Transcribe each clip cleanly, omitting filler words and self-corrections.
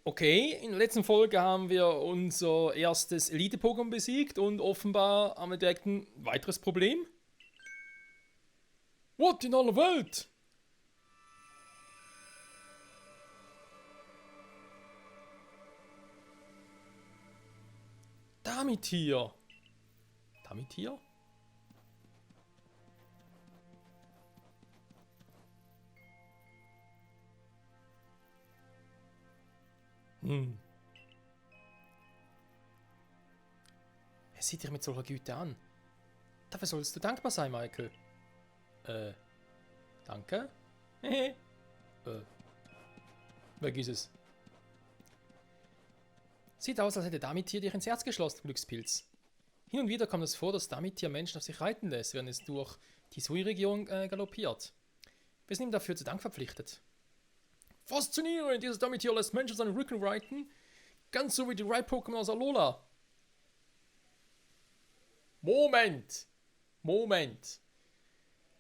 Okay, in der letzten Folge haben wir unser erstes Elite-Pokémon besiegt und offenbar haben wir direkt ein weiteres Problem. What in aller Welt? Damit hier. Damit hier? Er sieht dich mit solcher Güte an. Dafür sollst du dankbar sein, Michael. Danke? Weg ist es. Sieht aus, als hätte Damitier dich ins Herz geschlossen, Glückspilz. Hin und wieder kommt es vor, dass Damitier Menschen auf sich reiten lässt, während es durch die Sui-Region galoppiert. Wir sind ihm dafür zu Dank verpflichtet. Faszinierend, dieses Damitier lässt Menschen auf seinen Rücken reiten, ganz so wie die Ride-Pokémon aus Alola. Moment! Wir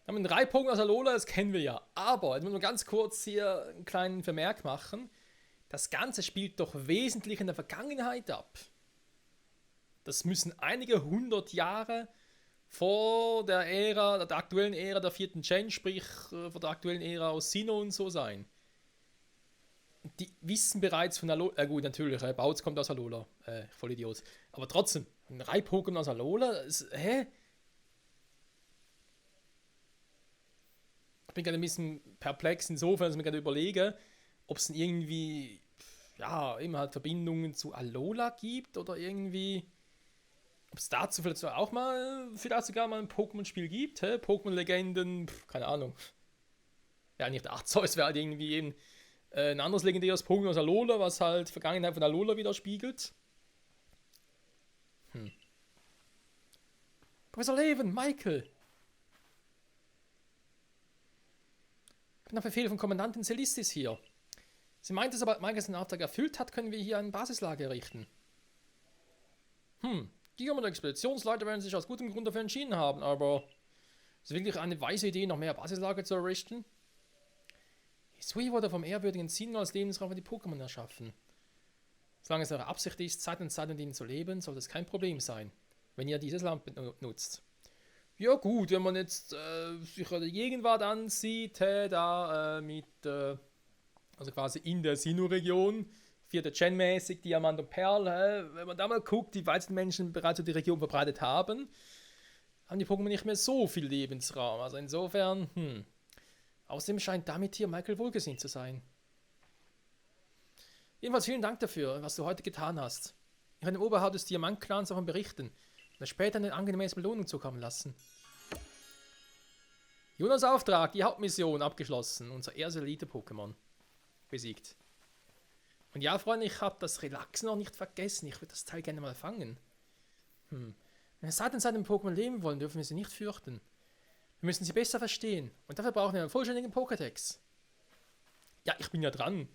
haben einen Ride-Pokémon aus Alola, das kennen wir ja. Aber, jetzt müssen wir ganz kurz hier einen kleinen Vermerk machen. Das Ganze spielt doch wesentlich in der Vergangenheit ab. Das müssen einige hundert Jahre vor der Ära, der aktuellen Ära der 4. Gen, sprich vor der aktuellen Ära aus Sinnoh und so sein. Die wissen bereits von Alola, gut, natürlich, Bautz kommt aus Alola, voll Idiot. Aber trotzdem, ein Ride-Pokémon aus Alola, hä? Ich bin gerade ein bisschen perplex insofern, dass ich mir gerade überlege, ob es irgendwie, ja, immer halt Verbindungen zu Alola gibt oder irgendwie, ob es dazu vielleicht sogar mal ein Pokémon-Spiel gibt, hä? Pokémon-Legenden, keine Ahnung. Ja, nicht Arceus wäre halt irgendwie ein anderes legendäres Pokémon aus Alola, was halt die Vergangenheit von Alola widerspiegelt. Professor Leven, Michael! Ich bin auf Befehl von Kommandantin Celistis hier. Sie meinte, sobald Michael seinen Auftrag erfüllt hat, können wir hier ein Basislager errichten. Giga und der Expeditionsleiter werden sich aus gutem Grund dafür entschieden haben, aber ist es wirklich eine weise Idee, noch mehr Basislager zu errichten? Hisui wurde vom ehrwürdigen Sinnoh als Lebensraum für die Pokémon erschaffen. Solange es eure Absicht ist, Zeit und Zeit mit ihnen zu leben, sollte es kein Problem sein, wenn ihr dieses Land nutzt. Ja gut, wenn man jetzt sich die Gegenwart ansieht, also quasi in der Sinnoh-Region, 4. Gen-mäßig, Diamant und Perl, wenn man da mal guckt, die meisten Menschen bereits die Region verbreitet haben die Pokémon nicht mehr so viel Lebensraum. Also insofern, Außerdem scheint damit hier Michael wohlgesinnt zu sein. Jedenfalls vielen Dank dafür, was du heute getan hast. Ich werde dem Oberhaupt des Diamant-Clans davon berichten und später eine angenehme Belohnung zukommen lassen. Jonas Auftrag, die Hauptmission abgeschlossen. Unser erstes Elite-Pokémon besiegt. Und ja, Freunde, ich habe das Relaxen noch nicht vergessen. Ich würde das Teil gerne mal fangen. Wenn wir seit dem Pokémon leben wollen, dürfen wir sie nicht fürchten. Wir müssen sie besser verstehen. Und dafür brauchen wir einen vollständigen Pokédex. Ja, ich bin ja dran. Wenn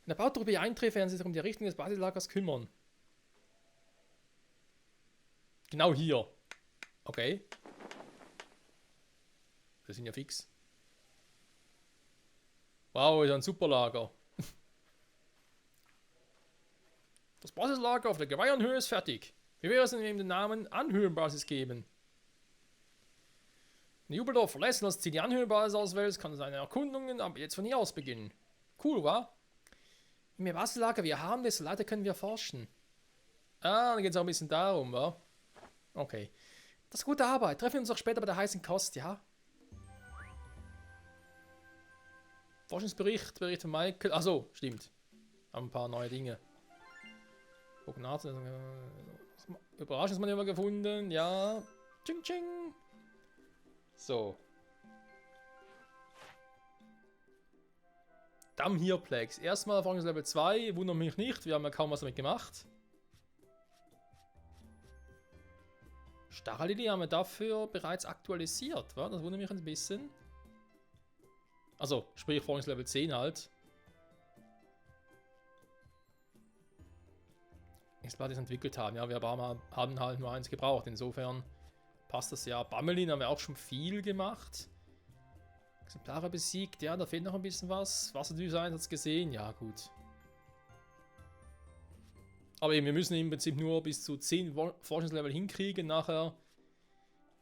der Bautruppe eintrifft, werden sie sich um die Errichtung des Basislagers kümmern. Genau hier. Okay. Wir sind ja fix. Wow, ist ein super Lager. Das Basislager auf der Geweihanhöhe ist fertig. Wie wäre es, wenn wir ihm den Namen Anhöhenbasis geben? Wenn Jubeldorf verlässt und das Ziel die Anhöhenbasis auswählt, kann seine Erkundungen aber jetzt von hier aus beginnen. Cool, wa? Im Basislager, wir haben das, leider können wir forschen. Dann geht es auch ein bisschen darum, wa? Okay. Das ist gute Arbeit. Treffen wir uns auch später bei der heißen Kost, ja? Forschungsbericht, Bericht von Michael. Achso, stimmt. Haben ein paar neue Dinge. Überraschungsmanöver gefunden, ja. Tsching, tsching. So. Dammhirplex. Erstmal Erfahrungslevel 2. Wundert mich nicht, wir haben ja kaum was damit gemacht. Starrlili haben wir dafür bereits aktualisiert, wa? Das wundert mich ein bisschen. Also, sprich Erfahrungslevel 10 halt. Explodes entwickelt haben. Ja, wir haben halt nur eins gebraucht. Insofern passt das ja. Bammelin haben wir auch schon viel gemacht. Exemplare besiegt. Ja, da fehlt noch ein bisschen was. Wasserdesign hat es gesehen. Ja, gut. Aber eben, wir müssen im Prinzip nur bis zu 10 Forschungslevel hinkriegen. Nachher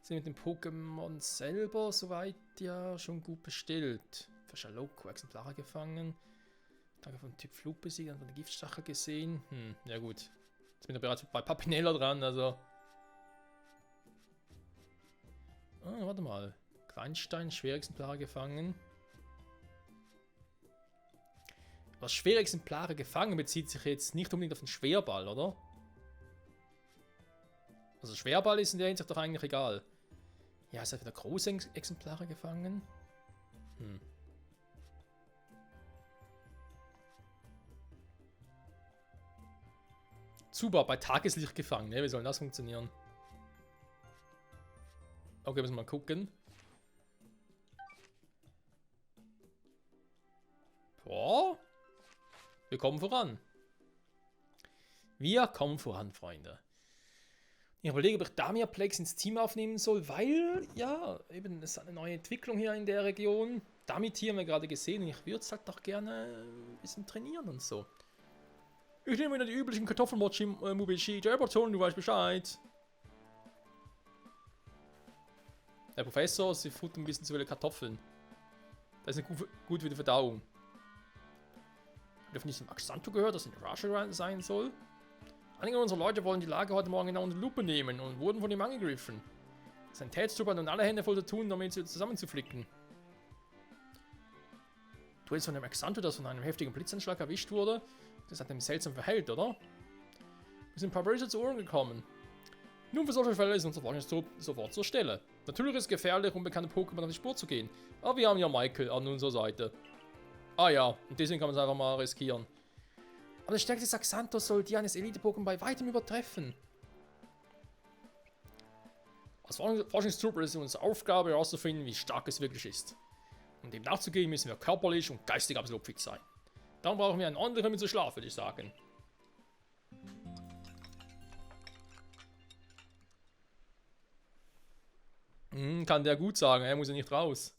sind mit dem Pokémon selber soweit ja schon gut bestellt. Für Schaloko Exemplare gefangen. Danke von Typ Flug besiegt, dann von der Giftstachel gesehen. Ja gut. Jetzt bin ich bereits bei Papinella dran, also. Ah, warte mal. Kleinstein, schwere Exemplare gefangen. Was schwere Exemplare gefangen bezieht sich jetzt nicht unbedingt auf den Schwerball, oder? Also Schwerball ist in der Hinsicht doch eigentlich egal. Ja, es hat wieder große Exemplare gefangen. Zubar bei Tageslicht gefangen, ne? Wie soll das funktionieren? Okay, müssen wir mal gucken. Boah. Wir kommen voran. Wir kommen voran, Freunde. Ich überlege, ob ich Damiaplex ins Team aufnehmen soll, weil, ja, eben, es ist eine neue Entwicklung hier in der Region. Damit haben wir gerade gesehen und ich würde es halt doch gerne ein bisschen trainieren und so. Ich nehme wieder die üblichen Kartoffelmochi Mubishi, der Eberton, du weißt Bescheid. Der Professor, sie futtern ein bisschen zu viele Kartoffeln. Das ist gut für die Verdauung. Ich habe nicht zum Axanto gehört, dass ein Rusher sein soll. Einige unserer Leute wollen die Lage heute Morgen genau unter Lupe nehmen und wurden von ihm angegriffen. Sein Tätstrupp hat nun alle Hände voll zu tun, um ihn zusammenzuflicken. Du redest von dem Axanto, das von einem heftigen Blitzanschlag erwischt wurde. Das hat ihm seltsam verhält, oder? Wir sind ein paar Böse zu Ohren gekommen. Nun, für solche Fälle ist unser Forschungstrupp sofort zur Stelle. Natürlich ist es gefährlich, unbekannte Pokémon auf die Spur zu gehen. Aber wir haben ja Michael an unserer Seite. Ah ja, und deswegen kann man es einfach mal riskieren. Aber der stärkste Saxanto soll die eines Elite-Pokémon bei weitem übertreffen. Als Forschungstrupp ist es unsere Aufgabe herauszufinden, wie stark es wirklich ist. Um dem nachzugehen, müssen wir körperlich und geistig absolut fit sein. Darum brauchen wir einen ordentlichen mit zu Schlaf, würde ich sagen. Kann der gut sagen, er muss ja nicht raus.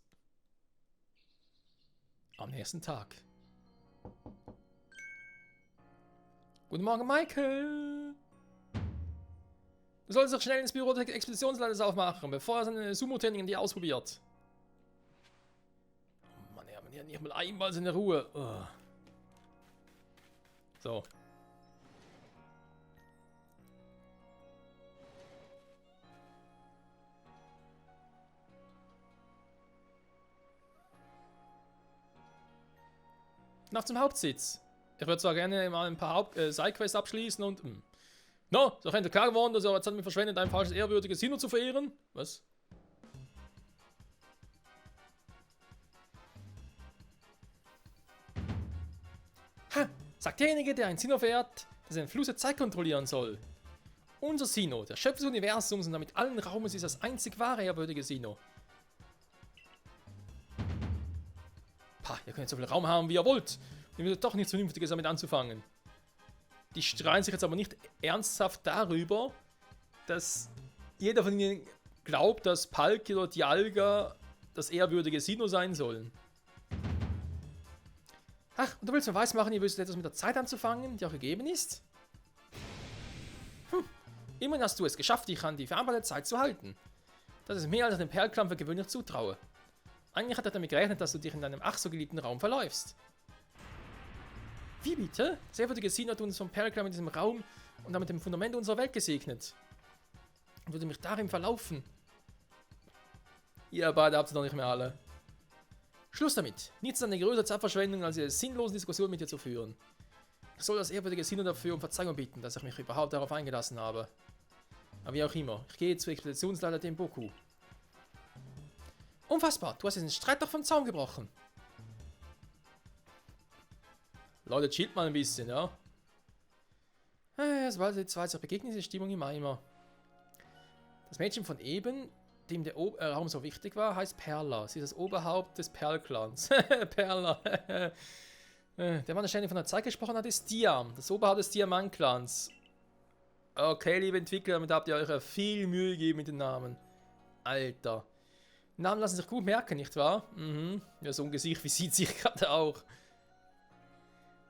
Am nächsten Tag. Guten Morgen, Michael. Du solltest doch schnell ins Büro des Expeditionsleiters aufmachen, bevor er seine Sumo-Training in dir ausprobiert. Oh Mann, man hat nicht mal einmal seine Ruhe. Oh. So. Nach zum Hauptsitz. Ich würde zwar gerne mal ein paar Sidequests abschließen und... No, ist doch endlich klar geworden, dass er jetzt damit verschwendet, ein falsches ehrwürdiges Sinnoh zu verehren? Was? Ha! Sagt derjenige, der ein Sinnoh verehrt, dass er den Fluss der Zeit kontrollieren soll. Unser Sinnoh, der Schöpfer des Universums und damit allen Raumes, ist das einzig wahre ehrwürdige Sinnoh. Pah, ihr könnt so viel Raum haben, wie ihr wollt. Ihr müsst doch nichts Vernünftiges damit anzufangen. Die streiten sich jetzt aber nicht ernsthaft darüber, dass jeder von ihnen glaubt, dass Palkia oder Dialga das ehrwürdige Sinnoh sein sollen. Ach, und du willst mir weismachen, ihr wisst etwas mit der Zeit anzufangen, die auch gegeben ist? Immerhin hast du es geschafft, dich an die vereinbarte Zeit zu halten. Das ist mehr, als ich dem Perlklamm für gewöhnlich zutraue. Eigentlich hat er damit gerechnet, dass du dich in deinem ach so geliebten Raum verläufst. Wie bitte? Das ehrwürdige Sinnoh hat uns vom Perlklamm in diesem Raum und damit dem Fundament unserer Welt gesegnet. Und würde mich darin verlaufen. Ihr beide habt es noch nicht mehr alle. Schluss damit. Nichts ist eine größere Zeitverschwendung, als eine sinnlose Diskussion mit dir zu führen. Ich soll das ehrwürdige Sinnoh dafür um Verzeihung bitten, dass ich mich überhaupt darauf eingelassen habe. Aber wie auch immer, ich gehe zu Expeditionsleiter Tenboku. Unfassbar, du hast diesen Streit doch vom Zaun gebrochen. Leute, chillt mal ein bisschen, ja? Sobald die zwei sich begegnen, ist die Stimmung immer. Das Mädchen von eben, dem der Raum so wichtig war, heißt Perla. Sie ist das Oberhaupt des Perlclans. Perla. Der Mann, der ständig von der Zeit gesprochen hat, ist Diam, das Oberhaupt des Diamant-Clans. Okay, liebe Entwickler, damit habt ihr euch viel Mühe gegeben mit den Namen. Alter. Namen lassen sich gut merken, nicht wahr? Ja, so ein Gesicht wie sieht sich gerade auch.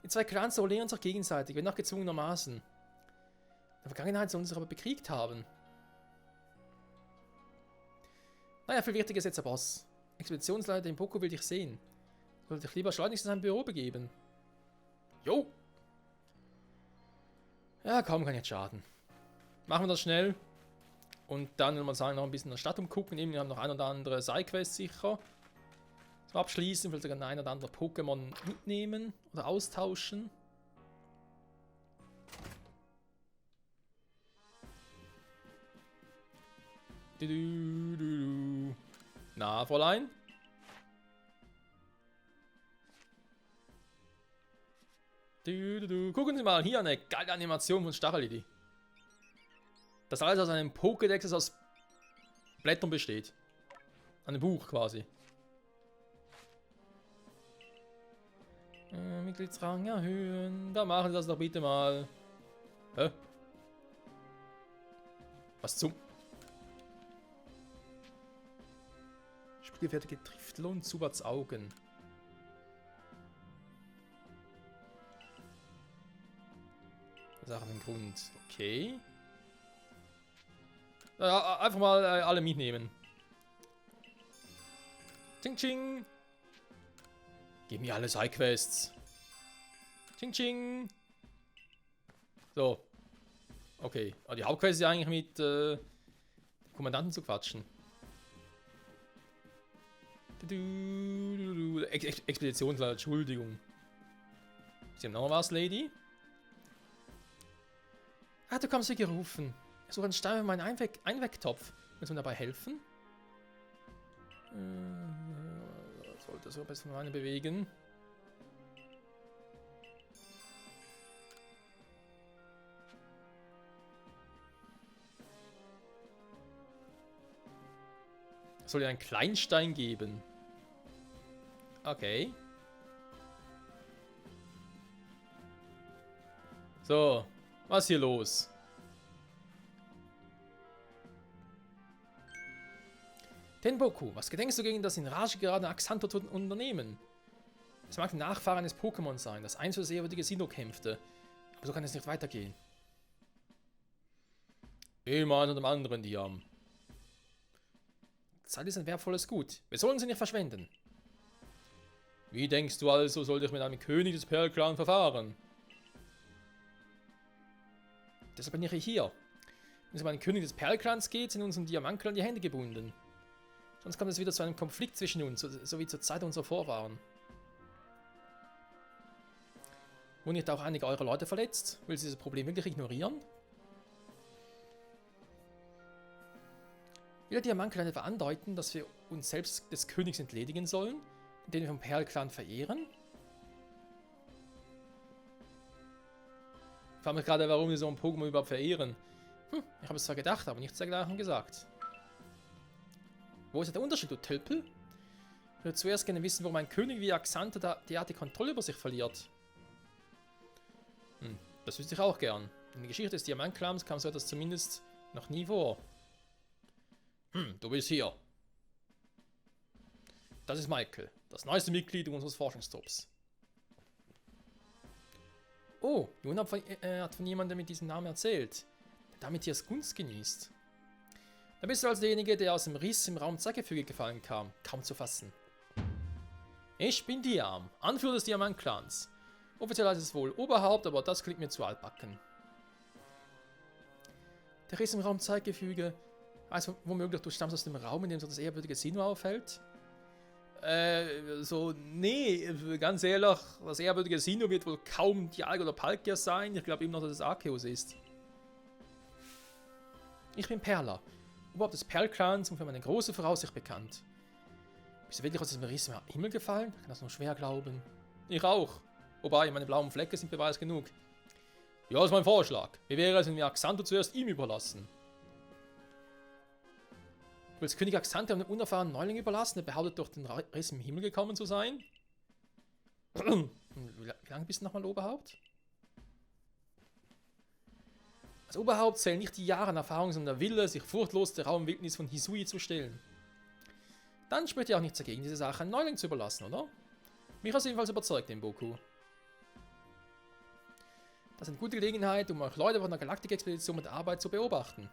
Die zwei Clans solieren sich gegenseitig, wenn auch gezwungenermaßen. der Vergangenheit soll uns aber bekriegt haben. Naja, viel wichtiger ist jetzt der Boss. Expeditionsleiter in Poco will dich sehen. Sollte dich lieber schleunigst in sein Büro begeben. Jo! Ja, kaum kann jetzt schaden. Machen wir das schnell. Und dann, will man sagen, noch ein bisschen in der Stadt umgucken. Wir haben noch ein oder andere Sidequest sicher. Zum Abschließen, vielleicht sogar ein oder andere Pokémon mitnehmen oder austauschen. Na, Fräulein? Gucken Sie mal, hier eine geile Animation von Stachelidi. Das alles aus einem Pokédex, das aus Blättern besteht. Einem Buch quasi. Mitgliedsrang erhöhen. Da machen Sie das doch bitte mal. Hä? Was zum? Spielfertige Driftel und Zubats Augen. Das ist auch ein Grund. Okay. Ja, einfach mal alle mitnehmen. Ching ching. Gib mir alle Sidequests. Ching ching. So. Okay. Aber die Hauptquest ist ja eigentlich mit dem Kommandanten zu quatschen. Expeditionsleiter, Entschuldigung. Sie haben noch was, Lady? Ah, du kommst wie gerufen. Ich suche einen Stein für meinen Einwegtopf. Willst du mir dabei helfen? Sollte so ein bisschen meine bewegen. Soll ja einen Kleinstein geben. Okay. So, was ist hier los? Tenboku, was gedenkst du gegen das in Rage geratene Axanto-Unternehmen? Es mag der Nachfahre eines Pokémon sein, das einst für das ehrwürdige Sinnoh kämpfte. Aber so kann es nicht weitergehen. Immer einer dem anderen, die haben. Zeit ist ein wertvolles Gut. Wir sollen sie nicht verschwenden. Wie denkst du also, sollte ich mit einem König des Perlclan verfahren? Deshalb bin ich hier. Wenn es um einen König des Perlclans geht, sind uns Diamantclan die Hände gebunden. Sonst kommt es wieder zu einem Konflikt zwischen uns, so wie zur Zeit unserer Vorfahren. Wurden nicht auch einige eurer Leute verletzt? Will sie dieses Problem wirklich ignorieren? Will der Diamantclan etwa andeuten, dass wir uns selbst des Königs entledigen sollen, den wir vom Perlclan verehren? Ich frage mich gerade, warum wir so ein Pokémon überhaupt verehren. Ich habe es zwar gedacht, aber nichts dergleichen gesagt. Wo ist der Unterschied, du Tölpel? Ich würde zuerst gerne wissen, warum ein König wie Axantho die Kontrolle über sich verliert. Das wüsste ich auch gern. In der Geschichte des Diamantclans kam so etwas zumindest noch nie vor. Du bist hier. Das ist Michael, das neueste Mitglied unseres Forschungstrupps. Oh, Jun hat von jemandem mit diesem Namen erzählt, der damit hier Gunst genießt. Da bist du also derjenige, der aus dem Riss im Raum Zeitgefüge gefallen kam. Kaum zu fassen. Ich bin Diam, Anführer des Diamantclans. Offiziell heißt es wohl Oberhaupt, aber das klingt mir zu altbacken. Der Riss im Raum Zeitgefüge. Also womöglich du stammst aus dem Raum, in dem so das ehrwürdige Sinnoh aufhält? Nee, ganz ehrlich, das ehrwürdige Sinnoh wird wohl kaum Dialga oder Palkia sein. Ich glaube immer noch, dass es Arceus ist. Ich bin Perla, Oberhaupt des Perlclans und für meine große Voraussicht bekannt. Bist du wirklich aus diesem Riss im Himmel gefallen? Ich kann das nur schwer glauben. Ich auch. Wobei, meine blauen Flecke sind Beweis genug. Ja, das ist mein Vorschlag. Wie wäre es, wenn wir Axantho zuerst ihm überlassen? Du willst König Axantho einem unerfahrenen Neuling überlassen, der behauptet, durch den Riss im Himmel gekommen zu sein? Wie lange bist du nochmal Oberhaupt? Als Oberhaupt zählen nicht die Jahre an Erfahrung, sondern der Wille, sich furchtlos der rauen Wildnis von Hisui zu stellen. Dann spricht ja auch nichts dagegen, diese Sache einem Neuling zu überlassen, oder? Mich hast du jedenfalls überzeugt, Tenboku. Das ist eine gute Gelegenheit, um auch Leute von der Galaktik-Expedition mit Arbeit zu beobachten.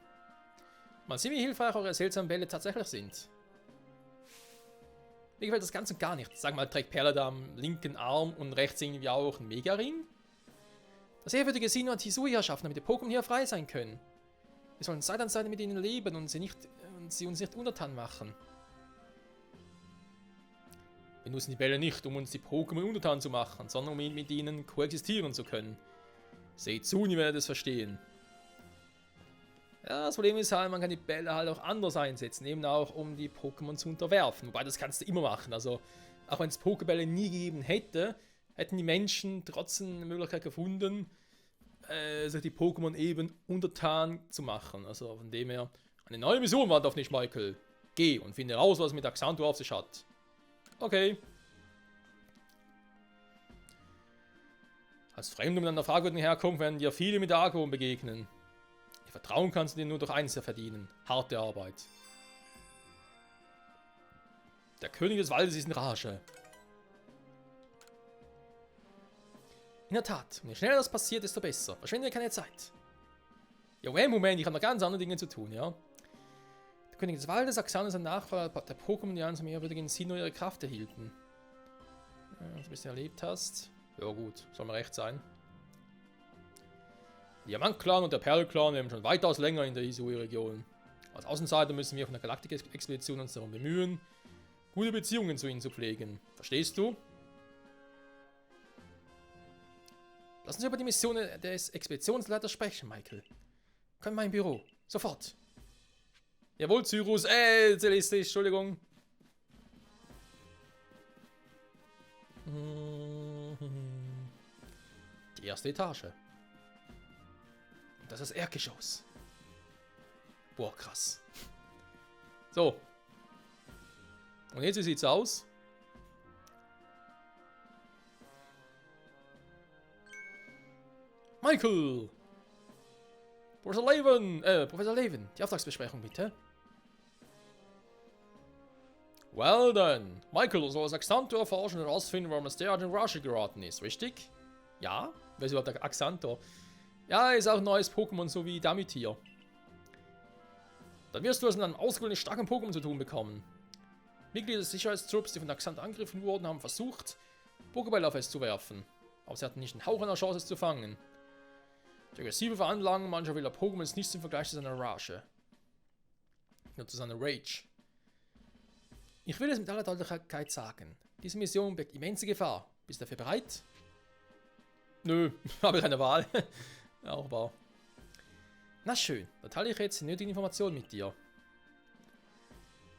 Mal sehen, wie hilfreich eure seltsamen Bälle tatsächlich sind. Mir gefällt das Ganze gar nicht. Sag mal, trägt Perla da am linken Arm und rechts irgendwie auch einen Mega-Ring? Das ehrwürdige Sinnoh hat Hisui erschaffen, damit die Pokémon hier frei sein können. Wir sollen Seite an Seite mit ihnen leben und sie uns nicht untertan machen. Wir nutzen die Bälle nicht, um uns die Pokémon untertan zu machen, sondern um mit ihnen koexistieren zu können. Seht zu und ihr werdet es verstehen. Ja, das Problem ist halt, man kann die Bälle halt auch anders einsetzen, eben auch um die Pokémon zu unterwerfen. Wobei, das kannst du immer machen. Also, auch wenn es Pokébälle nie gegeben hätte, hätten die Menschen trotzdem eine Möglichkeit gefunden, sich die Pokémon eben untertan zu machen. Also von dem her, eine neue Mission wartet auf dich, Michael. Geh und finde raus, was mit Axanto auf sich hat. Okay. Als Fremder mit einer fragwürdigen Herkunft werden dir viele mit Argwohn begegnen. Ihr Vertrauen kannst du dir nur durch eins verdienen. Harte Arbeit. Der König des Waldes ist in Rage. In der Tat, je schneller das passiert, desto besser. Verschwende keine Zeit. Ja, Moment, ich habe noch ganz andere Dinge zu tun, ja. Der König des Waldes, Axan ist ein Nachfahre der Pokémon, die ans mehrwürdigen Sinnoh ihre Kraft erhielten. Ja, was du bisher erlebt hast. Ja gut, soll mir recht sein. Der Diamant-Clan und der Perl-Clan leben schon weitaus länger in der Hisui-Region. Als Außenseiter müssen wir von der Galaktik-Expedition uns darum bemühen, gute Beziehungen zu ihnen zu pflegen. Verstehst du? Lass uns über die Mission des Expeditionsleiters sprechen, Michael. Komm in mein Büro. Sofort. Jawohl, Cyrus. Celeste, Entschuldigung. Die erste Etage. Und das ist das Erdgeschoss. Boah, krass. So. Und jetzt, wie sieht's aus? Michael! Professor Levin, die Auftragsbesprechung bitte. Well then, Michael, du sollst Axanto erforschen und herausfinden, warum es derart in Rage geraten ist, richtig? Ja? Wer ist überhaupt der Axanto? Ja, ist auch ein neues Pokémon, so wie Damitier. Dann wirst du es mit einem ausgewählten starken Pokémon zu tun bekommen. Mitglieder des Sicherheitstrupps, die von Axanto angegriffen wurden, haben versucht, Pokéball auf es zu werfen. Aber sie hatten nicht einen Hauch einer Chance, es zu fangen. Die aggressive Veranlagung mancher wilder Pokémon ist nichts im Vergleich zu seiner Rage. Nur zu seiner Rage. Ich will es mit aller Deutlichkeit sagen. Diese Mission birgt immense Gefahr. Bist du dafür bereit? Nö, habe keine Wahl. Ja, auch wahr. Na schön, dann teile ich jetzt die nötigen Informationen mit dir.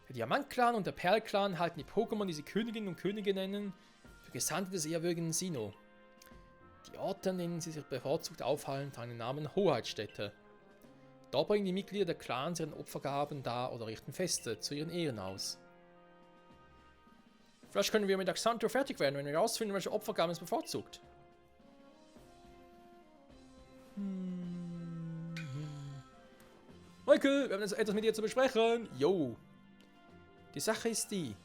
Der Diamant-Clan und der Perl-Clan halten die Pokémon, die sie Königinnen und Könige nennen, für Gesandte des ehrwürdigen Sinnoh. Die Orte, an denen sie sich bevorzugt aufhalten, tragen den Namen Hoheitsstädte. Dort bringen die Mitglieder der Clans ihren Opfergaben dar oder richten Feste zu ihren Ehren aus. Vielleicht können wir mit Axanto fertig werden, wenn wir herausfinden, welche Opfergaben es bevorzugt. Michael, wir haben jetzt etwas mit dir zu besprechen. Yo. Die Sache ist die.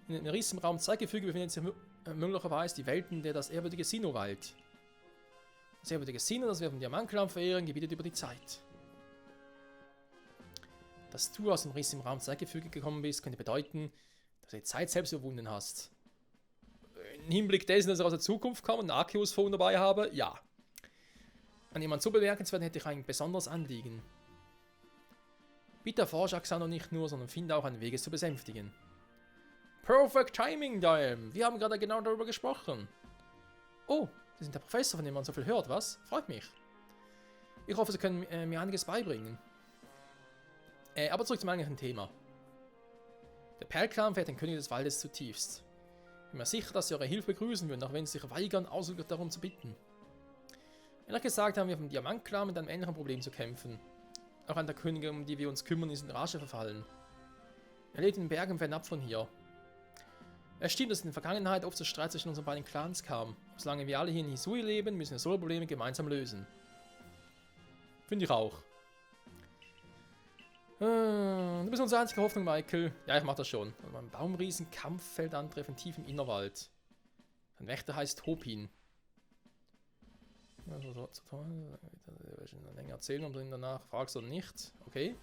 In einem riesigen Raum Zeitgefüge befindet sich möglicherweise die Welten, in der das ehrwürdige Sinnoh weilt. Das ehrwürdige Sinnoh, das wir vom Diamant-Clan verehren, gebietet über die Zeit. Dass du aus dem Riss im Raum Zeitgefüge gekommen bist, könnte bedeuten, dass du die Zeit selbst überwunden hast. Im Hinblick dessen, dass ich aus der Zukunft komme und ein Arceus-Phone dabei habe, ja. An jemand so bemerkenswert hätte ich ein besonderes Anliegen. Bitte erforsche Axanto nicht nur, sondern finde auch einen Weg, es zu besänftigen. Perfect Timing, Diam! Wir haben gerade genau darüber gesprochen. Oh, Sie sind der Professor, von dem man so viel hört, was? Freut mich. Ich hoffe, Sie können mir einiges beibringen. Aber zurück zum eigentlichen Thema. Der Perl-Clan fährt den König des Waldes zutiefst. Ich bin mir sicher, dass Sie eure Hilfe begrüßen würden, auch wenn Sie sich weigern, ausdrücklich darum zu bitten. Ehrlich gesagt haben wir vom Diamant-Clan mit einem ähnlichen Problem zu kämpfen. Auch an der Königin, um die wir uns kümmern, ist in Rage verfallen. Er lebt in den Bergen fernab von hier. Es stimmt, dass in der Vergangenheit oft zu Streit zwischen unseren beiden Clans kam. Solange wir alle hier in Hisui leben, müssen wir solche Probleme gemeinsam lösen. Finde ich auch. Du bist unsere einzige Hoffnung, Michael. Ja, ich mach das schon. Ein Baumriesen Kampffeld antreffen tief im Innerwald. Ein Wächter heißt Hopin. eine Menge erzählen und dann danach fragst du nicht. Okay.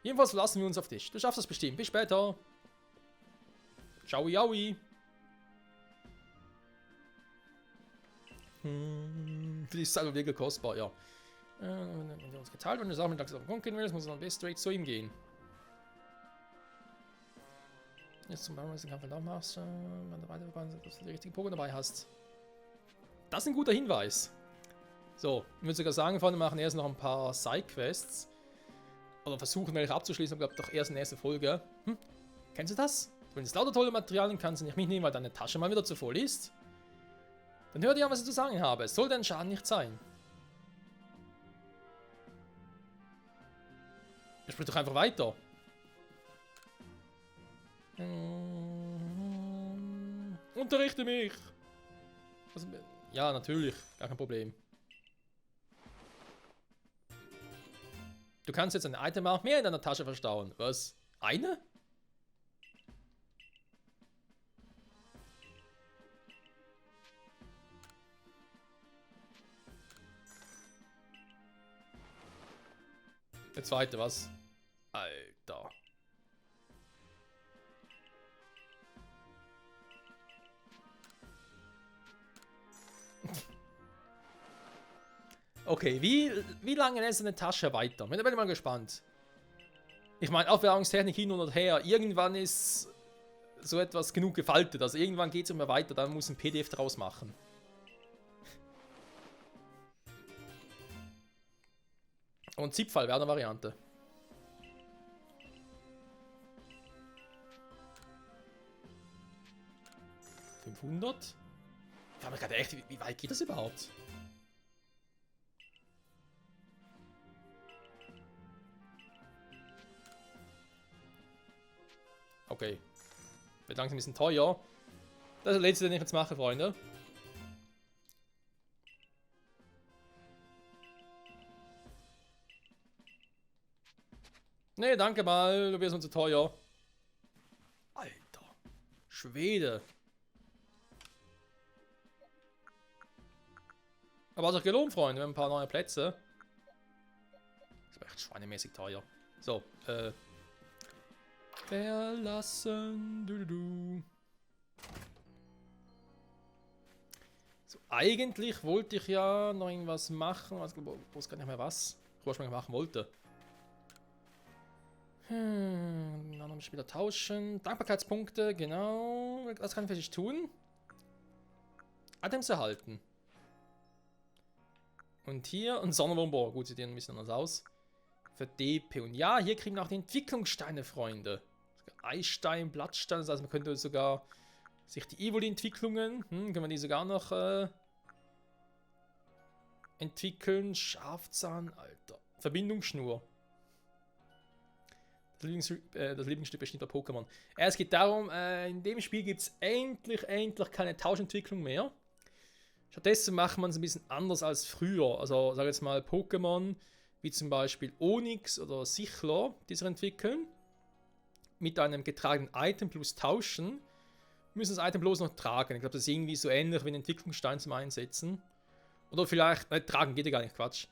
Jedenfalls verlassen wir uns auf dich. Du schaffst das bestimmt. Bis später. Ciao, yaui. Die ist einfach wirklich kostbar, ja. Wenn wir uns geteilt, wenn du Sachen mit Lachs auf den Grund gehen willst, muss man am besten straight zu ihm gehen. Jetzt zum Beispiel den Kampf da machst, wenn du weiter dass du die richtigen Pokémon dabei hast. Das ist ein guter Hinweis. So, ich würde sogar sagen, wir machen erst noch ein paar Side-Quests. Oder versuchen, welche abzuschließen, aber glaube doch erst in der nächsten Folge. Kennst du das? Wenn es lauter tolle Materialien kannst du nicht mitnehmen, weil deine Tasche mal wieder zu voll ist. Dann hör dir an, was ich zu sagen habe. Es soll dein Schaden nicht sein. Sprich doch einfach weiter. Unterrichte mich. Also, ja, natürlich. Gar kein Problem. Du kannst jetzt ein Item auch mehr in deiner Tasche verstauen. Was? Eine? Der zweite, was? Alter. Okay, wie lange ist eine Tasche weiter? Bin ich mal gespannt. Ich meine, Aufwärmungstechnik hin und her. Irgendwann ist so etwas genug gefaltet. Also irgendwann geht es immer weiter. Dann muss ein PDF draus machen. Und Zipfall wäre eine Variante. $500? Ich frage mich gerade echt, wie weit geht das überhaupt? Okay. Wird langsam ein bisschen teuer. Das ist das letzte, den ich jetzt mache, Freunde. Nee, danke mal, du wirst uns zu teuer. Alter. Schwede. Aber hat sich gelohnt, Freunde. Wir haben ein paar neue Plätze. Das war echt schweinemäßig teuer. So, verlassen. So, eigentlich wollte ich ja noch irgendwas machen. Ich wusste gar nicht mehr was. Ich machen wollte. Anderen Spieler tauschen. Dankbarkeitspunkte, genau. Was kann ich für dich tun? Items erhalten. Und hier ein Sonnenbomber. Gut, sieht hier ein bisschen anders aus. Für DP. Und ja, hier kriegen wir auch die Entwicklungssteine, Freunde. Eisstein, Blattstein. Das heißt, man könnte sogar sich die Evoli-Entwicklungen, können wir die sogar noch entwickeln. Schafzahn, Alter. Verbindungsschnur. Das Lieblingsstück besteht bei Pokémon. Es geht darum, in dem Spiel gibt es endlich keine Tauschentwicklung mehr. Stattdessen macht man es ein bisschen anders als früher. Also, sag jetzt mal, Pokémon wie zum Beispiel Onix oder Sichler, die sich entwickeln, mit einem getragenen Item plus tauschen, müssen das Item bloß noch tragen. Ich glaube, das ist irgendwie so ähnlich wie ein Entwicklungsstein zum Einsetzen. Oder vielleicht, tragen geht ja gar nicht, Quatsch.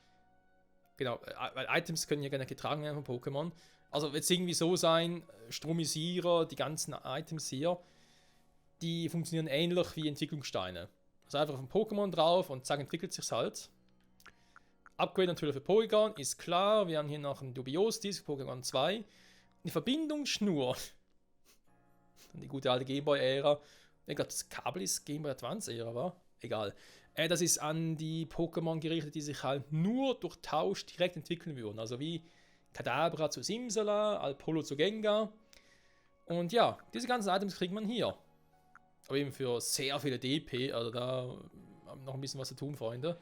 Genau, weil Items können ja gerne getragen werden von Pokémon. Also wird es irgendwie so sein, Stromisierer, die ganzen Items hier, die funktionieren ähnlich wie Entwicklungssteine. Also einfach auf ein Pokémon drauf und zack, entwickelt sich's halt. Upgrade natürlich für Porygon, ist klar. Wir haben hier noch ein Dubios-Disc, Pokémon 2. Eine Verbindungsschnur. Die gute alte Gameboy-Ära. Ich glaube, das Kabel ist Gameboy Advance-Ära, war? Egal. Das ist an die Pokémon gerichtet, die sich halt nur durch Tausch direkt entwickeln würden. Also wie Kadabra zu Simsala, Alpolo zu Gengar. Und ja, diese ganzen Items kriegt man hier. Aber eben für sehr viele DP, also da haben wir noch ein bisschen was zu tun, Freunde.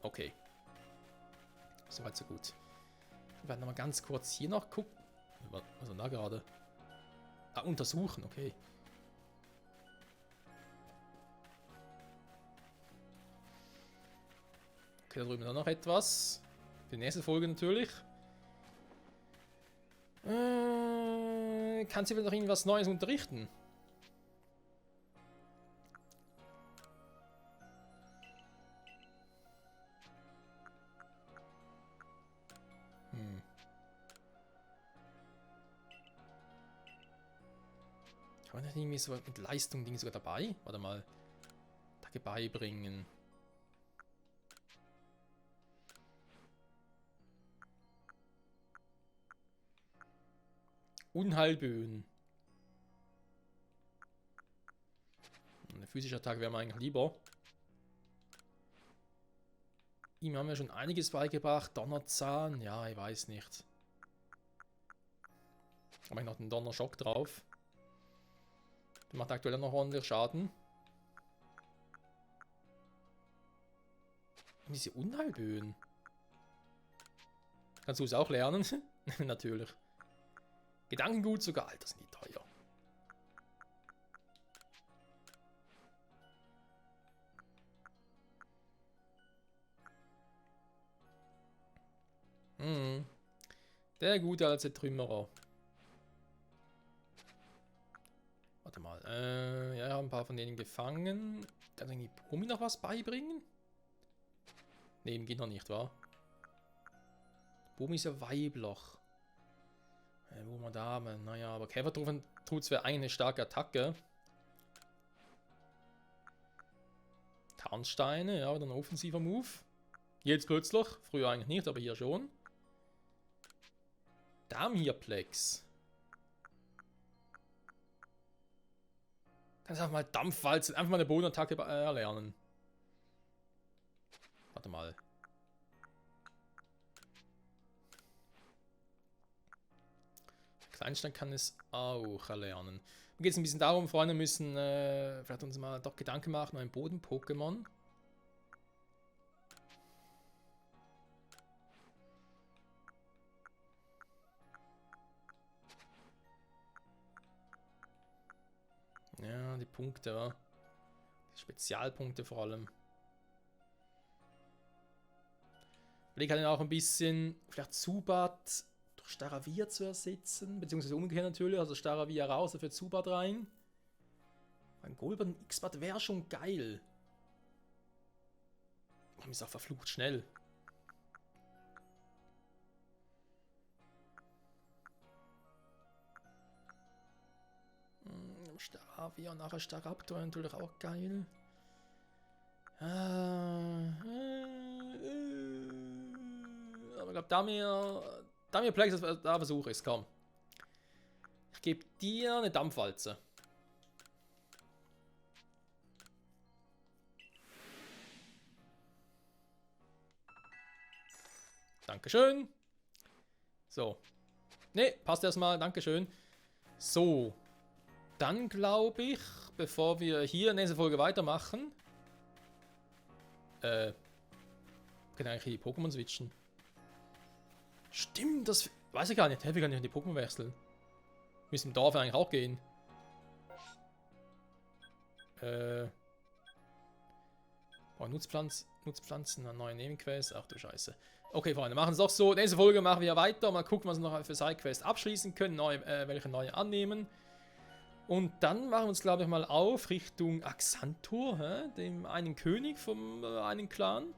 Okay. Soweit, so gut. Wir werden nochmal ganz kurz hier noch gucken. Was ist denn da gerade? Ah, untersuchen, okay. Okay, da drüben dann noch etwas. Für die nächste Folge natürlich. Kann sie vielleicht noch irgendwas Neues unterrichten? War nicht irgendwie so mit Leistung Ding sogar dabei? Warte mal. Attacke beibringen. Unheilböen. Eine physische Attacke wäre mir eigentlich lieber. Ihm haben wir schon einiges beigebracht. Donnerzahn, ja, ich weiß nicht. Aber ich noch den Donnerschock drauf. Der macht aktuell noch ordentlich Schaden. Und diese Unheilböen. Kannst du es auch lernen? Natürlich. Gedankengut sogar, Alter, sind die teuer. Der gute alte Trümmerer. Warte mal. Ja, ich habe ein paar von denen gefangen. Kann irgendwie Bumi noch was beibringen? Ne, ihm geht noch nicht, wa? Bumi ist ja Weibloch. Wo wir da haben. Naja, aber Käfertrufen tut zwar eigentlich eine starke Attacke. Tarnsteine, ja, dann ein offensiver Move. Jetzt plötzlich. Früher eigentlich nicht, aber hier schon. Damirplex. Kannst einfach mal Dampfwalzen, einfach mal eine Bodenattacke erlernen. Warte mal. Kleinstein kann es auch erlernen. Mir geht es ein bisschen darum, Freunde müssen vielleicht uns mal doch Gedanken machen, ein Boden-Pokémon. Ja, die Punkte, ja. Die Spezialpunkte vor allem. Ich kann auch ein bisschen vielleicht Zubat durch Staravia zu ersetzen, beziehungsweise umgekehrt natürlich, also Staravia raus, dafür Zubat rein. Ein Golden X-Bat wäre schon geil. Man ist auch verflucht schnell. Staravia und nachher Staraptor natürlich auch geil. Aber ich glaube, Damirplex, da versuche ich es, komm. Ich gebe dir eine Dampfwalze. Dankeschön. So. Ne, passt erstmal, Dankeschön. So. Dann glaube ich, bevor wir hier in dieser Folge weitermachen, können eigentlich die Pokémon switchen. Stimmt, das weiß ich gar nicht. Wie kann ich in die Pokémon wechseln? Müssen im Dorf eigentlich auch gehen. Nutzpflanzen, eine neue Nebenquest. Ach du Scheiße. Okay, Freunde, machen es doch so. In dieser Folge machen wir weiter. Mal gucken, was wir noch für Sidequests abschließen können. Welche neue annehmen. Und dann machen wir uns, glaube ich, mal auf Richtung Axantor, dem einen König vom einen Clan.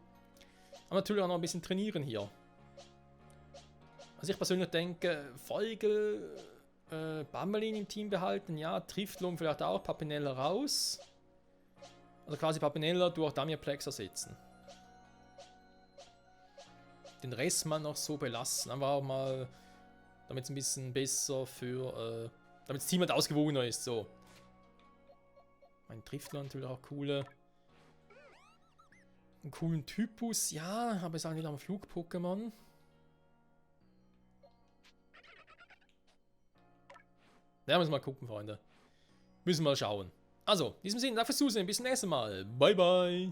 Aber natürlich auch noch ein bisschen trainieren hier. Also ich persönlich denke, Folge, Bammelin im Team behalten, ja, Driftlum vielleicht auch, Papinella raus. Also quasi Papinella durch Damirplex ersetzen. Den Rest mal noch so belassen, einfach auch mal, damit es ein bisschen besser für, damit das Team halt ausgewogener ist, so. Mein Driftler natürlich auch coole. Einen coolen Typus, ja, aber ist auch wieder am Flug-Pokémon. Ja, müssen wir mal gucken, Freunde. Müssen wir mal schauen. Also, in diesem Sinne, danke fürs Zusehen. Bis zum nächsten Mal. Bye, bye.